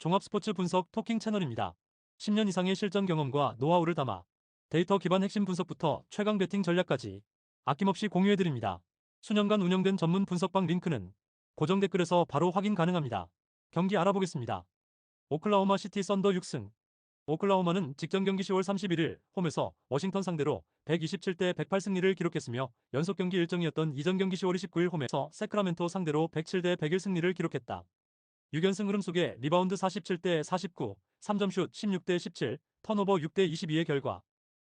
종합 스포츠 분석 토킹 채널입니다. 10년 이상의 실전 경험과 노하우를 담아 데이터 기반 핵심 분석부터 최강 배팅 전략까지 아낌없이 공유해드립니다. 수년간 운영된 전문 분석방 링크는 고정 댓글에서 바로 확인 가능합니다. 경기 알아보겠습니다. 오클라호마 시티 썬더 6승. 오클라호마는 직전 경기 10월 31일 홈에서 워싱턴 상대로 127대 108승리를 기록했으며 연속 경기 일정이었던 이전 경기 10월 29일 홈에서 세크라멘토 상대로 107대 101 승리를 기록했다. 6연승 흐름 속에 리바운드 47대 49, 3점슛 16대 17, 턴오버 6대 22의 결과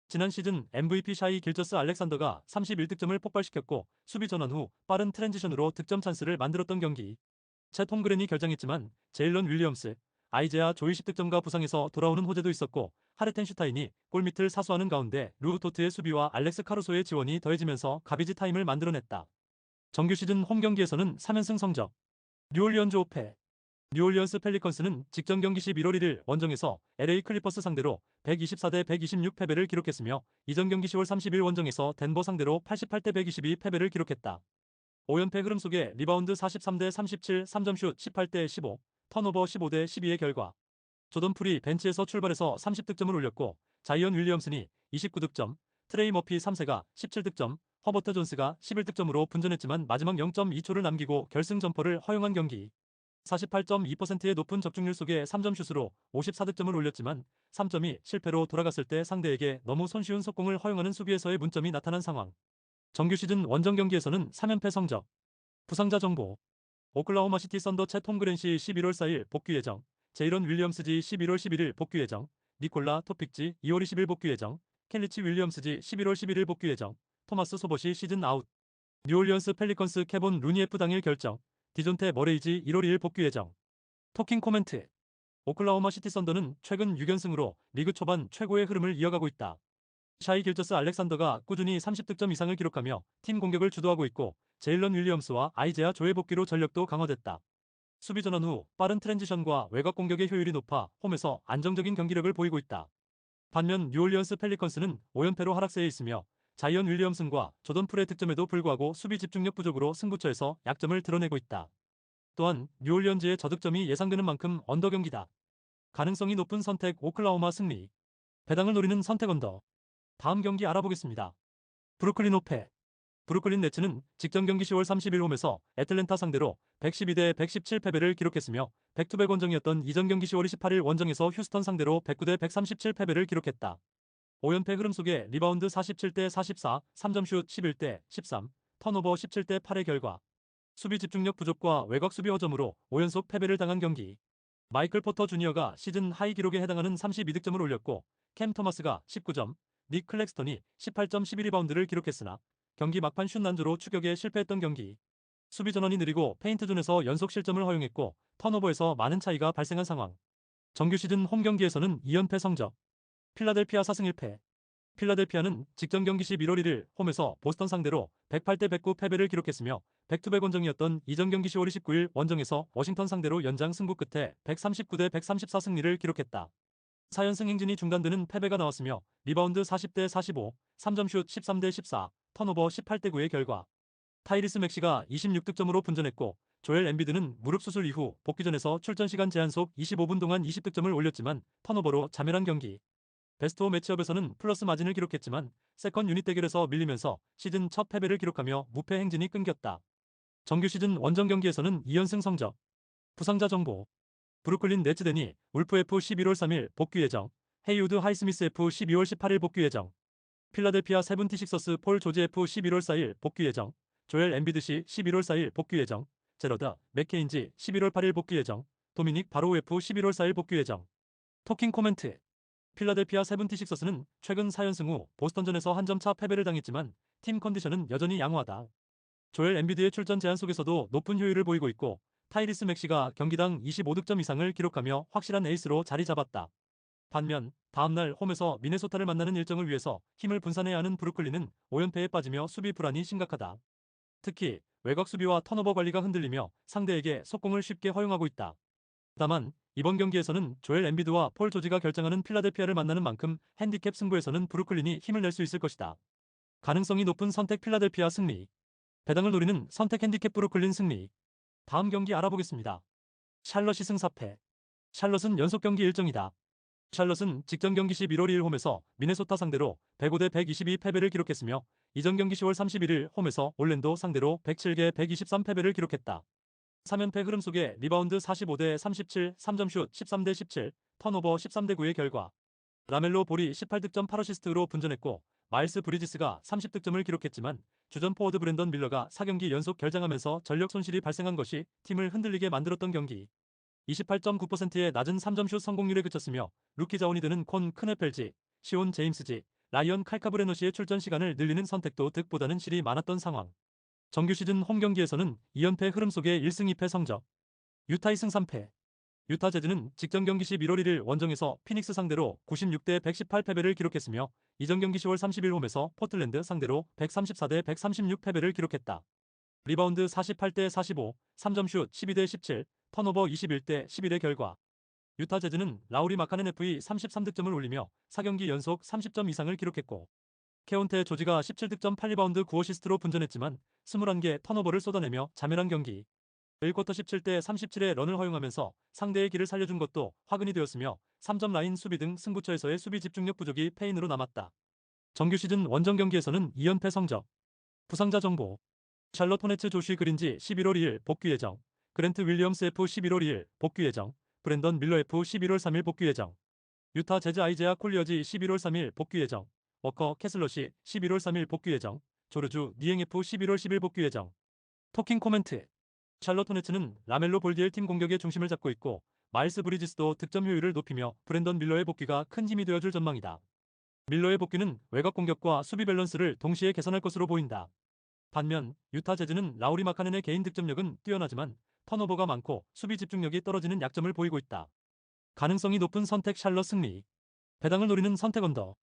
지난 시즌 MVP 샤이 길저스 알렉산더가 31득점을 폭발시켰고 수비 전환 후 빠른 트랜지션으로 득점 찬스를 만들었던 경기. 채 톰그랜이 결장했지만 제일런 윌리엄스, 아이제아 조이 10득점과 부상에서 돌아오는 호재도 있었고 하르텐슈타인이 골밑을 사수하는 가운데 루토트의 수비와 알렉스 카루소의 지원이 더해지면서 가비지 타임을 만들어냈다. 정규 시즌 홈 경기에서는 3연승 성적. 뉴올리언즈 5패. 뉴올리언스 펠리컨스는 직전 경기 11월 1일 원정에서 LA 클리퍼스 상대로 124대 126 패배를 기록했으며 이전 경기 10월 30일 원정에서 덴버 상대로 88대 122 패배를 기록했다. 5연패 흐름 속에 리바운드 43대 37, 3점슛 18대 15, 턴오버 15대 12의 결과 조던 풀이 벤치에서 출발해서 30득점을 올렸고 자이언 윌리엄슨이 29득점, 트레이 머피 3세가 17득점, 허버트 존스가 11득점으로 분전했지만 마지막 0.2초를 남기고 결승 점퍼를 허용한 경기. 48.2%의 높은 적중률 속에 3점슛으로 54득점을 올렸지만 3점이 실패로 돌아갔을 때 상대에게 너무 손쉬운 속공을 허용하는 수비에서의 문점이 나타난 상황. 정규 시즌 원정 경기에서는 3연패 성적. 부상자 정보. 오클라호마 시티 썬더 채 톰그랜시 11월 4일 복귀 예정. 제이런 윌리엄스지 11월 11일 복귀 예정. 니콜라 토픽지 2월 20일 복귀 예정. 켈리치 윌리엄스지 11월 11일 복귀 예정. 토마스 소봇이 시즌 아웃. 뉴올리언스 펠리컨스 케본 루니에프 당일 결정. 디존테 머레이지 1월 2일 복귀 예정. 토킹 코멘트. 오클라호마 시티 썬더는 최근 6연승으로 리그 초반 최고의 흐름을 이어가고 있다. 샤이 길저스 알렉산더가 꾸준히 30득점 이상을 기록하며 팀 공격을 주도하고 있고 제일런 윌리엄스와 아이제아 조의 복귀로 전력도 강화됐다. 수비 전환 후 빠른 트랜지션과 외곽 공격의 효율이 높아 홈에서 안정적인 경기력을 보이고 있다. 반면 뉴올리언스 펠리컨스는 5연패로 하락세에 있으며 자이언 윌리엄슨과 조던 풀의 득점에도 불구하고 수비 집중력 부족으로 승부처에서 약점을 드러내고 있다. 또한 뉴올리언즈의 저득점이 예상되는 만큼 언더 경기다. 가능성이 높은 선택 오클라호마 승리. 배당을 노리는 선택 언더. 다음 경기 알아보겠습니다. 브루클린 오페. 브루클린 네츠는 직전 경기 10월 30일 홈에서 애틀랜타 상대로 112대 117 패배를 기록했으며 백투백 원정이었던 이전 경기 10월 28일 원정에서 휴스턴 상대로 109대 137 패배를 기록했다. 5연패 흐름 속에 리바운드 47대 44, 3점슛 11대 13, 턴오버 17대 8의 결과 수비 집중력 부족과 외곽 수비 허점으로 5연속 패배를 당한 경기. 마이클 포터 주니어가 시즌 하이 기록에 해당하는 32득점을 올렸고 캠 토마스가 19점, 닉 클렉스턴이 18점 11리바운드를 기록했으나 경기 막판 슛 난조로 추격에 실패했던 경기. 수비 전환이 느리고 페인트존에서 연속 실점을 허용했고 턴오버에서 많은 차이가 발생한 상황. 정규 시즌 홈 경기에서는 2연패 성적. 필라델피아 4승 1패. 필라델피아는 직전 경기 11월 1일 홈에서 보스턴 상대로 108대 109 패배를 기록했으며 백투백 원정이었던 이전 경기 10월 29일 원정에서 워싱턴 상대로 연장 승부 끝에 139대 134 승리를 기록했다. 4연승 행진이 중단되는 패배가 나왔으며 리바운드 40대 45, 3점슛 13대 14, 턴오버 18대 9의 결과 타이리스 맥시가 26득점으로 분전했고 조엘 엠비드는 무릎 수술 이후 복귀전에서 출전 시간 제한 속 25분 동안 20득점을 올렸지만 턴오버로 자멸한 경기. 베스트 4 매치업에서는 플러스 마진을 기록했지만 세컨 유닛 대결에서 밀리면서 시즌 첫 패배를 기록하며 무패 행진이 끊겼다. 정규 시즌 원정 경기에서는 2연승 성적. 부상자 정보. 브루클린 네츠 데니 울프 F 11월 3일 복귀 예정. 헤이우드 하이스미스 F 12월 18일 복귀 예정. 필라델피아 세븐티식서스 폴 조지 F 11월 4일 복귀 예정. 조엘 엠비드 시 11월 4일 복귀 예정. 제러드 맥케인지 11월 8일 복귀 예정. 도미닉 바로우 F 11월 4일 복귀 예정. 토킹 코멘트. 필라델피아 세븐티식서스는 최근 4연승 후 보스턴전에서 한 점 차 패배를 당했지만 팀 컨디션은 여전히 양호하다. 조엘 엠비드의 출전 제한 속에서도 높은 효율을 보이고 있고 타이리스 맥시가 경기당 25득점 이상을 기록하며 확실한 에이스로 자리 잡았다. 반면 다음날 홈에서 미네소타를 만나는 일정을 위해서 힘을 분산해야 하는 브루클린은 5연패에 빠지며 수비 불안이 심각하다. 특히 외곽 수비와 턴오버 관리가 흔들리며 상대에게 속공을 쉽게 허용하고 있다. 다만 이번 경기에서는 조엘 엠비드와 폴 조지가 결정하는 필라델피아를 만나는 만큼 핸디캡 승부에서는 브루클린이 힘을 낼 수 있을 것이다. 가능성이 높은 선택 필라델피아 승리. 배당을 노리는 선택 핸디캡 브루클린 승리. 다음 경기 알아보겠습니다. 샬럿이 승 4패. 샬럿은 연속 경기 일정이다. 샬럿은 직전 경기 11월 2일 홈에서 미네소타 상대로 105대 122 패배를 기록했으며 이전 경기 10월 31일 홈에서 올랜도 상대로 107개 123 패배를 기록했다. 3연패 흐름 속에 리바운드 45대 37, 3점슛 13대 17, 턴오버 13대 9의 결과 라멜로 볼이 18득점 8어시스트로 분전했고 마일스 브리지스가 30득점을 기록했지만 주전 포워드 브랜던 밀러가 4경기 연속 결장하면서 전력 손실이 발생한 것이 팀을 흔들리게 만들었던 경기. 28.9%의 낮은 3점슛 성공률에 그쳤으며 루키 자원이 드는 콘 크네펠지, 시온 제임스지, 라이언 칼카브레노시의 출전 시간을 늘리는 선택도 득보다는 실이 많았던 상황. 정규 시즌 홈 경기에서는 2연패 흐름 속에 1승 2패 성적. 유타 2승 3패. 유타 재즈는 직전 경기 11월 1일 원정에서 피닉스 상대로 96대 118 패배를 기록했으며 이전 경기 10월 30일 홈에서 포틀랜드 상대로 134대 136 패배를 기록했다. 리바운드 48대 45, 3점슛 12대 17, 턴오버 21대 11의 결과 유타 재즈는 라우리 마카넨 FE 33득점을 올리며 4경기 연속 30점 이상을 기록했고 케온테 조지가 17득점 8리바운드 9어시스트로 분전했지만 21개 턴오버를 쏟아내며 자멸한 경기. 1쿼터 17대 37의 런을 허용하면서 상대의 길을 살려준 것도 화근이 되었으며 3점 라인 수비 등 승부처에서의 수비 집중력 부족이 패인으로 남았다. 정규 시즌 원정 경기에서는 2연패 성적. 부상자 정보. 샬럿 호네츠 조쉬 그린지 11월 2일 복귀 예정. 그랜트 윌리엄스 F 11월 2일 복귀 예정. 브랜던 밀러 F 11월 3일 복귀 예정. 유타 재즈 아이제아 콜리어지 11월 3일 복귀 예정. 워커 캐슬러시 11월 3일 복귀 예정. 조르주 니엥 F 11월 10일 복귀 예정. 토킹 코멘트. 샬럿 호네츠는 라멜로 볼디엘 팀 공격의 중심을 잡고 있고 마일스 브리지스도 득점 효율을 높이며 브랜던 밀러의 복귀가 큰 힘이 되어줄 전망이다. 밀러의 복귀는 외곽 공격과 수비 밸런스를 동시에 개선할 것으로 보인다. 반면 유타 재즈는 라우리 마카넨의 개인 득점력은 뛰어나지만 턴오버가 많고 수비 집중력이 떨어지는 약점을 보이고 있다. 가능성이 높은 선택 샬럿 승리. 배당을 노리는 선택 언더.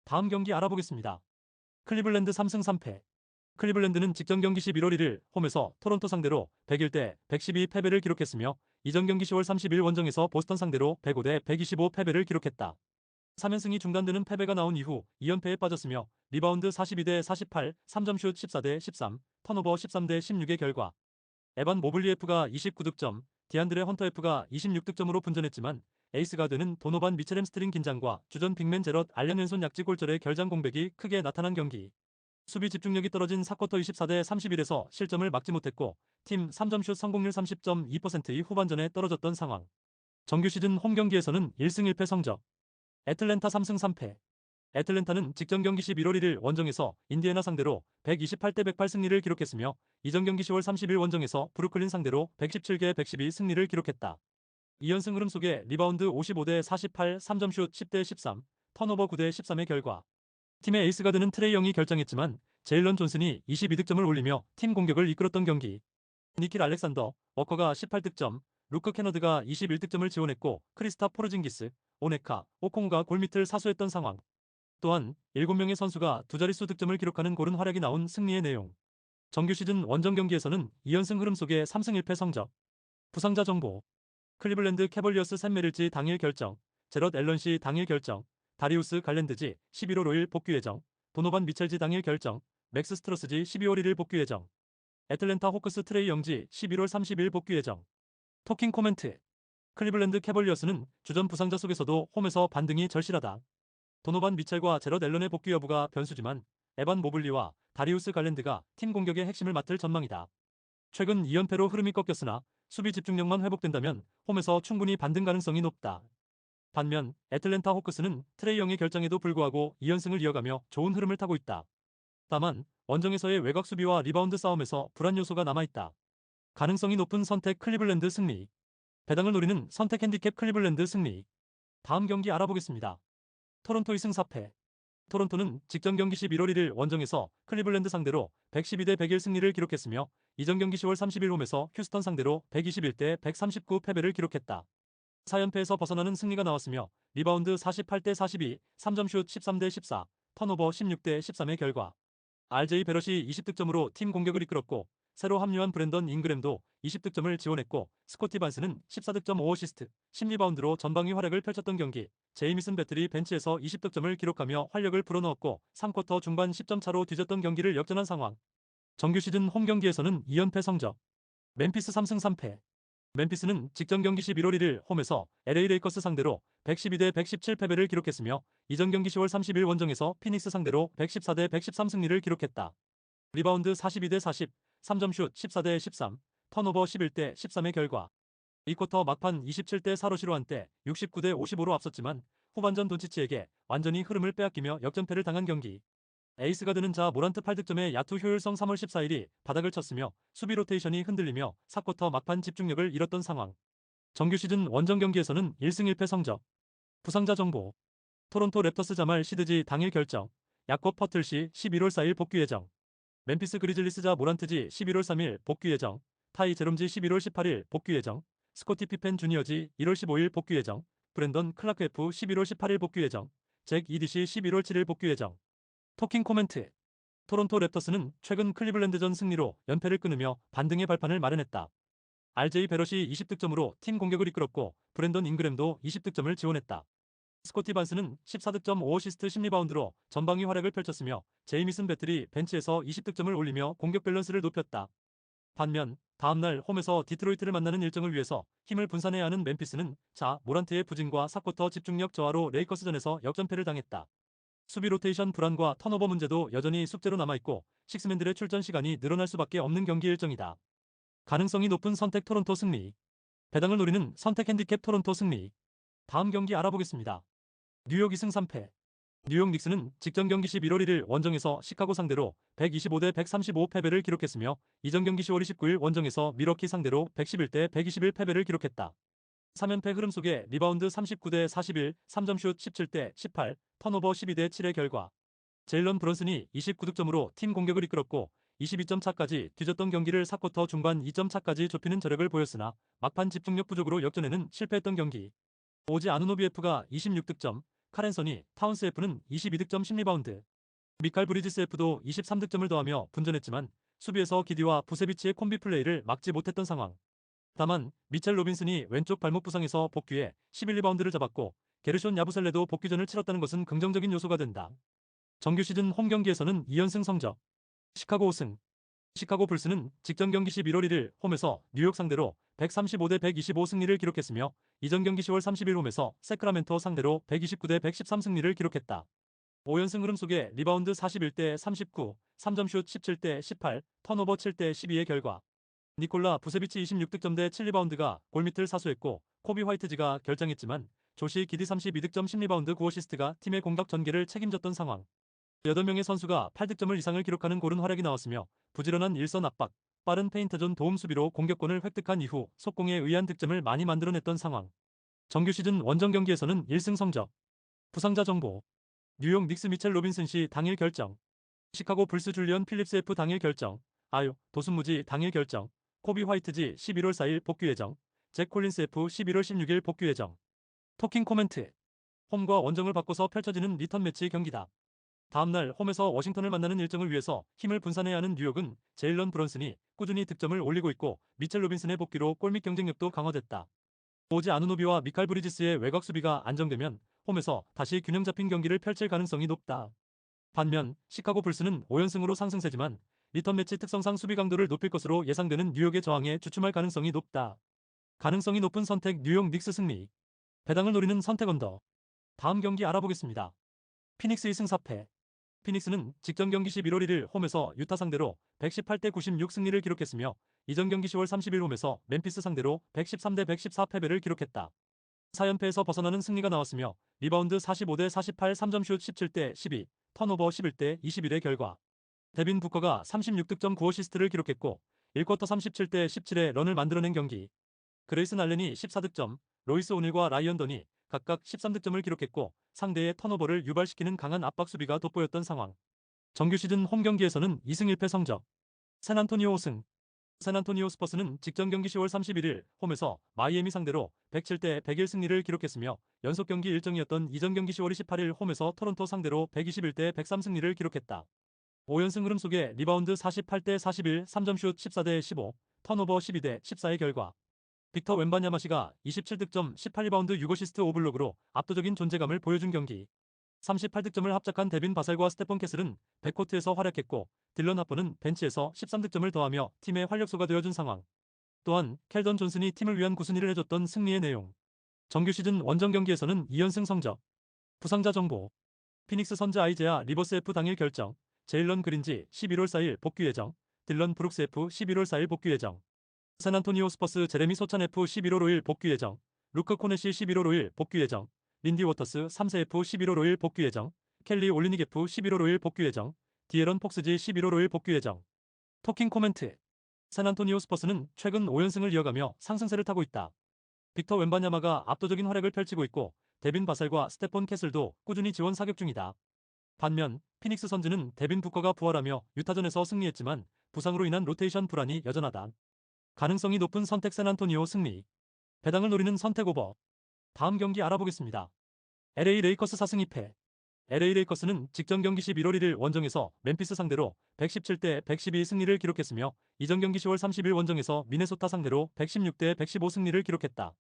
다음 경기 알아보겠습니다. 클리블랜드 3승 3패. 클리블랜드는 직전 경기 11월 1일 홈에서 토론토 상대로 101대 112 패배를 기록했으며 이전 경기 10월 30일 원정에서 보스턴 상대로 105대 125 패배를 기록했다. 3연승이 중단되는 패배가 나온 이후 2연패에 빠졌으며 리바운드 42대 48, 3점슛 14대 13, 턴오버 13대 16의 결과 에반 모블리 F가 29득점, 디안드레 헌터 F가 26득점으로 분전했지만 에이스가 되는 도노반 미첼 햄스트링 긴장과 주전 빅맨 제럿 알렌 왼손 약지 골절의 결장 공백이 크게 나타난 경기. 수비 집중력이 떨어진 4쿼터 24대 31에서 실점을 막지 못했고 팀 3점슛 성공률 30.2%의 후반전에 떨어졌던 상황. 정규 시즌 홈 경기에서는 1승 1패 성적. 애틀랜타 3승 3패. 애틀랜타는 직전 경기 11월 1일 원정에서 인디애나 상대로 128대 108 승리를 기록했으며 이전 경기 10월 30일 원정에서 브루클린 상대로 117개 112 승리를 기록했다. 2연승 흐름 속에 리바운드 55대 48, 3점슛 10대 13, 턴오버 9대 13의 결과 팀의 에이스가 되는 트레이 영이 결장했지만 제일런 존슨이 22득점을 올리며 팀 공격을 이끌었던 경기. 니킬 알렉산더, 워커가 18득점, 루크 캐너드가 21득점을 지원했고 크리스타 포르징기스, 오네카, 오콩가 골밑을 사수했던 상황. 또한 7명의 선수가 두 자릿수 득점을 기록하는 고른 활약이 나온 승리의 내용. 정규 시즌 원정 경기에서는 2연승 흐름 속에 3승 1패 성적. 부상자 정보. 클리블랜드 캐벌리어스 샘 메릴지 당일 결정, 제럿 앨런시 당일 결정, 다리우스 갈랜드지 11월 5일 복귀 예정, 도노반 미첼지 당일 결정, 맥스 스트러스지 12월 1일 복귀 예정, 애틀랜타 호크스 트레이 영지 11월 30일 복귀 예정. 토킹 코멘트. 클리블랜드 캐벌리어스는 주전 부상자 속에서도 홈에서 반등이 절실하다. 도노반 미첼과 제럿 앨런의 복귀 여부가 변수지만 에반 모블리와 다리우스 갈랜드가 팀 공격의 핵심을 맡을 전망이다. 최근 2연패로 흐름이 꺾였으나 수비 집중력만 회복된다면 홈에서 충분히 반등 가능성이 높다. 반면 애틀랜타 호크스는 트레이 영의 결정에도 불구하고 2연승을 이어가며 좋은 흐름을 타고 있다. 다만 원정에서의 외곽 수비와 리바운드 싸움에서 불안 요소가 남아있다. 가능성이 높은 선택 클리블랜드 승리. 배당을 노리는 선택 핸디캡 클리블랜드 승리. 다음 경기 알아보겠습니다. 토론토 2승 4패. 토론토는 직전 경기 11월 1일 원정에서 클리블랜드 상대로 112대 101 승리를 기록했으며 이전 경기 10월 30일 홈에서 휴스턴 상대로 121대 139 패배를 기록했다. 4연패에서 벗어나는 승리가 나왔으며 리바운드 48대 42, 3점슛 13대 14, 턴오버 16대 13의 결과 RJ 베럿이 20득점으로 팀 공격을 이끌었고 새로 합류한 브랜던 잉그램도 20득점을 지원했고 스코티 반스는 14득점 5어시스트, 10리바운드로 전방위 활약을 펼쳤던 경기. 제이미슨 배틀이 벤치에서 20득점을 기록하며 활력을 불어넣었고 3쿼터 중반 10점 차로 뒤졌던 경기를 역전한 상황. 정규 시즌 홈 경기에서는 2연패 성적. 멤피스 3승 3패. 멤피스는 직전 경기 11월 1일 홈에서 LA 레이커스 상대로 112대 117 패배를 기록했으며 이전 경기 10월 30일 원정에서 피닉스 상대로 114대 113 승리를 기록했다. 리바운드 42대 40, 3점 슛 14대 13, 턴오버 11대 13의 결과 2쿼터 막판 27대 4로 시로한 때 69대 55로 앞섰지만 후반전 돈치치에게 완전히 흐름을 빼앗기며 역전패를 당한 경기. 에이스가 되는 자 모란트 8득점의 야투 효율성 3월 14일이 바닥을 쳤으며 수비 로테이션이 흔들리며 4쿼터 막판 집중력을 잃었던 상황. 정규 시즌 원정 경기에서는 1승 1패 성적. 부상자 정보. 토론토 랩터스 자말 시드지 당일 결정. 야콥 퍼틀시 11월 4일 복귀 예정. 멤피스 그리즐리스 자 모란트지 11월 3일 복귀 예정. 타이 제롬지 11월 18일 복귀 예정. 스코티 피펜 주니어지 1월 15일 복귀 예정. 브랜던 클라크 F 11월 18일 복귀 예정. 잭 이디시 11월 7일 복귀 예정. 토킹 코멘트. 토론토 랩터스는 최근 클리블랜드전 승리로 연패를 끊으며 반등의 발판을 마련했다. RJ 베럿이 20득점으로 팀 공격을 이끌었고 브랜던 잉그램도 20득점을 지원했다. 스코티 반스는 14득점 5어시스트 10리바운드로 전방위 활약을 펼쳤으며 제이미슨 배틀이 벤치에서 20득점을 올리며 공격 밸런스를 높였다. 반면 다음날 홈에서 디트로이트를 만나는 일정을 위해서 힘을 분산해야 하는 멤피스는 자 모란트의 부진과 4쿼터 집중력 저하로 레이커스전에서 역전패를 당했다. 수비 로테이션 불안과 턴오버 문제도 여전히 숙제로 남아있고 식스맨들의 출전 시간이 늘어날 수밖에 없는 경기 일정이다. 가능성이 높은 선택 토론토 승리. 배당을 노리는 선택 핸디캡 토론토 승리. 다음 경기 알아보겠습니다. 뉴욕 2승 3패. 뉴욕 닉스는 직전 경기 11월 1일 원정에서 시카고 상대로 125대 135 패배를 기록했으며 이전 경기 10월 29일 원정에서 미러키 상대로 111대 121 패배를 기록했다. 3연패 흐름 속에 리바운드 39대 41, 3점 슛 17대 18, 턴오버 12대 7의 결과 제일런 브런슨이 29득점으로 팀 공격을 이끌었고 22점 차까지 뒤졌던 경기를 4쿼터 중반 2점 차까지 좁히는 저력을 보였으나 막판 집중력 부족으로 역전에는 실패했던 경기. 오지 아누노비 F가 26득점, 카렌서니 타운스 F는 22득점 10리바운드. 미칼 브리지스 F도 23득점을 더하며 분전했지만 수비에서 기디와 부세비치의 콤비 플레이를 막지 못했던 상황. 다만 미첼 로빈슨이 왼쪽 발목 부상에서 복귀해 11리바운드를 잡았고 게르숀 야부셀레도 복귀전을 치렀다는 것은 긍정적인 요소가 된다. 정규 시즌 홈 경기에서는 2연승 성적. 시카고 5승. 시카고 불스는 직전 경기 11월 1일 홈에서 뉴욕 상대로 135대 125 승리를 기록했으며 이전 경기 10월 30일 홈에서 세크라멘토 상대로 129대 113 승리를 기록했다. 5연승 흐름 속에 리바운드 41대 39, 3점 슛 17대 18, 턴오버 7대 12의 결과 니콜라 부세비치 26득점 대 7리바운드가 골밑을 사수했고 코비 화이트지가 결장했지만 조시 기디 32득점 10리바운드 9어시스트가 팀의 공격 전개를 책임졌던 상황. 8명의 선수가 8득점을 이상을 기록하는 고른 활약이 나왔으며 부지런한 일선 압박, 빠른 페인트존 도움 수비로 공격권을 획득한 이후 속공에 의한 득점을 많이 만들어냈던 상황. 정규 시즌 원정 경기에서는 1승 성적. 부상자 정보. 뉴욕 닉스 미첼 로빈슨 씨 당일 결정. 시카고 불스 줄리언 필립스 F 당일 결정. 아유 도순무지 당일 결정. 코비 화이트지 11월 4일 복귀 예정. 잭 콜린스 F 11월 16일 복귀 예정. 토킹 코멘트. 홈과 원정을 바꿔서 펼쳐지는 리턴 매치 경기다. 다음날 홈에서 워싱턴을 만나는 일정을 위해서 힘을 분산해야 하는 뉴욕은 제일런 브런슨이 꾸준히 득점을 올리고 있고 미첼 로빈슨의 복귀로 골밑 경쟁력도 강화됐다. 오지 아누노비와 미칼 브리지스의 외곽 수비가 안정되면 홈에서 다시 균형 잡힌 경기를 펼칠 가능성이 높다. 반면 시카고 불스는 5연승으로 상승세지만 리턴 매치 특성상 수비 강도를 높일 것으로 예상되는 뉴욕의 저항에 주춤할 가능성이 높다. 가능성이 높은 선택 뉴욕 닉스 승리. 배당을 노리는 선택 언더. 다음 경기 알아보겠습니다. 피닉스 2승 4패. 피닉스는 직전 경기 11월 1일 홈에서 유타 상대로 118대 96 승리를 기록했으며 이전 경기 10월 30일 홈에서 멤피스 상대로 113대 114 패배를 기록했다. 4연패에서 벗어나는 승리가 나왔으며 리바운드 45대 48 3점 슛 17대 12, 턴오버 11대 21의 결과 데빈 부커가 36득점 9어시스트를 기록했고 1쿼터 37대 17의 런을 만들어낸 경기. 그레이슨 알렌이 14득점, 로이스 오닐과 라이언 던이 각각 13득점을 기록했고 상대의 턴오버를 유발시키는 강한 압박 수비가 돋보였던 상황. 정규 시즌 홈 경기에서는 2승 1패 성적. 샌안토니오 5승. 샌안토니오 스퍼스는 직전 경기 10월 31일 홈에서 마이애미 상대로 107대 101 승리를 기록했으며 연속 경기 일정이었던 이전 경기 10월 28일 홈에서 토론토 상대로 121대 103 승리를 기록했다. 5연승 흐름 속에 리바운드 48대 41, 3점 슛 14대 15, 턴오버 12대 14의 결과 빅터 웬바냐마시가 27득점 18리바운드 6어시스트 5블록으로 압도적인 존재감을 보여준 경기. 38득점을 합작한 데빈 바셀과 스테폰 캐슬은 백코트에서 활약했고 딜런 하퍼는 벤치에서 13득점을 더하며 팀의 활력소가 되어준 상황. 또한 켈던 존슨이 팀을 위한 구순이를 해줬던 승리의 내용. 정규 시즌 원정 경기에서는 2연승 성적. 부상자 정보. 피닉스 선즈 아이제아 리버스 F 당일 결정. 제일런 그린지 11월 4일 복귀 예정. 딜런 브룩스 F 11월 4일 복귀 예정. 샌안토니오 스퍼스 제레미 소찬 F 11월 5일 복귀 예정. 루크 코넷시 11월 5일 복귀 예정. 린디 워터스 3세 F 11월 5일 복귀 예정. 켈리 올리닉 F 11월 5일 복귀 예정. 디에런 폭스지 11월 5일 복귀 예정. 토킹 코멘트. 샌안토니오 스퍼스는 최근 5연승을 이어가며 상승세를 타고 있다. 빅터 웬바냐마가 압도적인 활약을 펼치고 있고 데빈 바셀과 스테폰 캐슬도 꾸준히 지원 사격 중이다. 반면 피닉스 선즈는 데빈 부커가 부활하며 유타전에서 승리했지만 부상으로 인한 로테이션 불안이 여전하다. 가능성이 높은 선택 샌안토니오 승리. 배당을 노리는 선택 오버. 다음 경기 알아보겠습니다. LA 레이커스 4승 2패. LA 레이커스는 직전 경기 11월 1일 원정에서 멤피스 상대로 117대 112 승리를 기록했으며 이전 경기 10월 30일 원정에서 미네소타 상대로 116대 115 승리를 기록했다.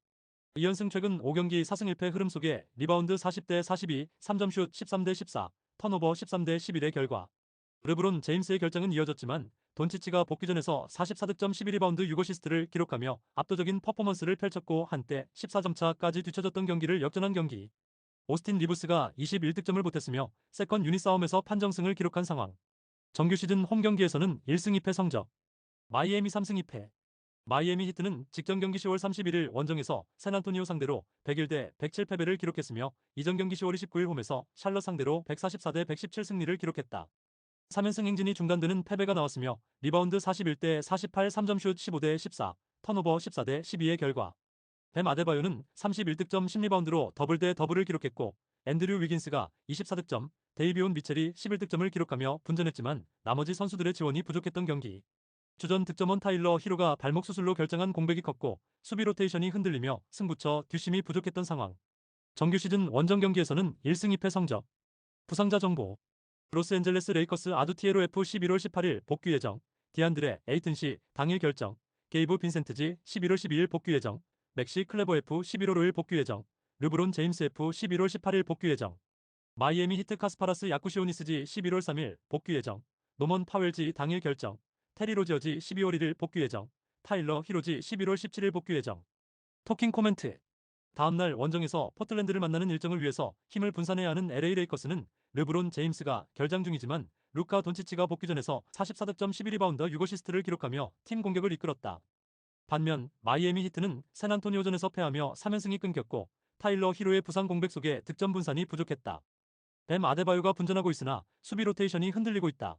2연승 최근 5경기 4승 1패 흐름 속에 리바운드 40대 42, 3점슛 13대 14, 턴오버 13대 11의 결과. 르브론 제임스의 결정은 이어졌지만 돈치치가 복귀전에서 44득점 12리바운드 6어시스트를 기록하며 압도적인 퍼포먼스를 펼쳤고 한때 14점 차까지 뒤쳐졌던 경기를 역전한 경기. 오스틴 리브스가 21득점을 보탰으며 세컨 유닛 싸움에서 판정승을 기록한 상황. 정규 시즌 홈 경기에서는 1승 2패 성적. 마이애미 3승 2패. 마이애미 히트는 직전 경기 10월 31일 원정에서 샌안토니오 상대로 101대 107 패배를 기록했으며 이전 경기 10월 29일 홈에서 샬럿 상대로 144대 117 승리를 기록했다. 3연승 행진이 중단되는 패배가 나왔으며 리바운드 41대 48 3점슛 15대 14, 턴오버 14대 12의 결과. 뱀 아데바요는 31득점 10리바운드로 더블 대 더블을 기록했고 앤드류 위긴스가 24득점, 데이비온 미첼이 11득점을 기록하며 분전했지만 나머지 선수들의 지원이 부족했던 경기. 주전 득점원 타일러 히로가 발목 수술로 결정한 공백이 컸고 수비 로테이션이 흔들리며 승부처 뒷심이 부족했던 상황. 정규 시즌 원정 경기에서는 1승 2패 성적. 부상자 정보. 로스앤젤레스 레이커스 아두티에로 F 11월 18일 복귀 예정. 디안드레 에이튼시 당일 결정. 게이브 빈센트지 11월 12일 복귀 예정. 맥시 클레버 F 11월 5일 복귀 예정. 르브론 제임스 F 11월 18일 복귀 예정. 마이애미 히트 카스파라스 야쿠시오니스지 11월 3일 복귀 예정. 노먼 파웰지 당일 결정. 테리 로지어지 12월 1일 복귀 예정. 타일러 히로지 11월 17일 복귀 예정. 토킹 코멘트. 다음날 원정에서 포틀랜드를 만나는 일정을 위해서 힘을 분산해야 하는 LA 레이커스는 르브론 제임스가 결장 중이지만 루카 돈치치가 복귀전에서 44득점 11리바운드 6어시스트를 기록하며 팀 공격을 이끌었다. 반면 마이애미 히트는 샌안토니오전에서 패하며 3연승이 끊겼고 타일러 히로의 부상 공백 속에 득점 분산이 부족했다. 뱀 아데바요가 분전하고 있으나 수비 로테이션이 흔들리고 있다.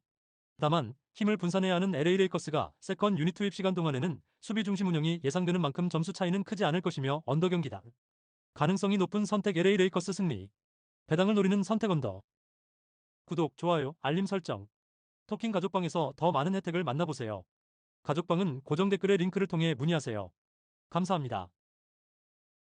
다만 힘을 분산해야 하는 LA 레이커스가 세컨 유닛 투입 시간 동안에는 수비 중심 운영이 예상되는 만큼 점수 차이는 크지 않을 것이며 언더 경기다. 가능성이 높은 선택 LA 레이커스 승리. 배당을 노리는 선택 언더. 구독, 좋아요, 알림 설정. 토킹 가족방에서 더 많은 혜택을 만나보세요. 가족방은 고정 댓글의 링크를 통해 문의하세요. 감사합니다.